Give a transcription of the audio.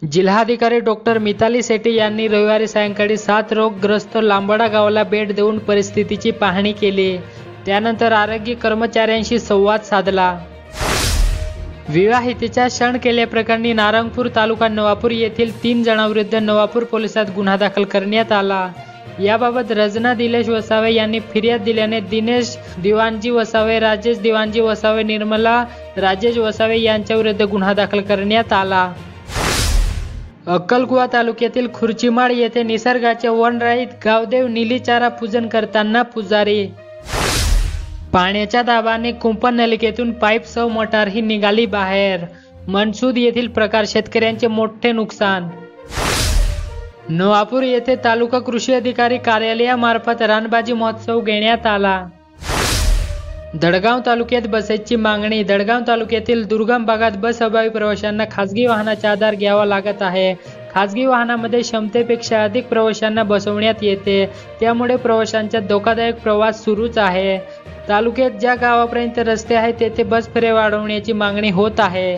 जिल्हाधिकारी डॉक्टर मिताली सेठी यांनी रविवारी सायंकाळी 7 रोगग्रस्त लांबडा गावाला भेट देऊन परिस्थितीची पाहणी केली। त्यानंतर आरोग्य कर्मचाऱ्यांशी संवाद साधला। विवाहितेच्या शण केल्याप्रकरणी नारायणपूर तालुका नवापूर येथील 3 जणांविरुद्ध नवापूर पोलिसात गुन्हा दाखल करण्यात आला। याबाबत रजना दिलेश वसावे यांनी फिर्याद दिल्याने दिनेश दिवाणजी वसावे, राजेश दिवाणजी वसावे, निर्मला राजेश वसावे यांच्याविरुद्ध गुन्हा दाखल करण्यात आला। अक्कलकुवा तालुक्यातील खुर्चीमाळ येथे निसर्गाचे वनराईत गावदेव निलीचारा पूजन करताना पुजारी। पाण्याच्या दाबाने कुंपण नलिकेतून पाईपसह मोटारही निघाली बाहेर। मनसूद येथील प्रकार शेतकऱ्यांचे मोठे नुकसान। नवापूर येथे तालुका कृषी अधिकारी कार्यालयामार्फत रानबाजी महोत्सव घेण्यात आला। दडगाव तालुक्यात बसेसची मागणी। दडगाव तालुक्यातील दुर्गम भागात बस अभावी प्रवाशांना खासगी वाहनाचा आधार घ्यावा लागत आहे। खासगी वाहनामध्ये क्षमतेपेक्षा अधिक प्रवाशांना बसवण्यात येते, त्यामुळे प्रवाशांचा धोकादायक प्रवास सुरूच आहे। तालुक्यात ज्या गावापर्यंत रस्ते आहेत तेथे बस फेऱ्या वाढवण्याची मागणी होत आहे।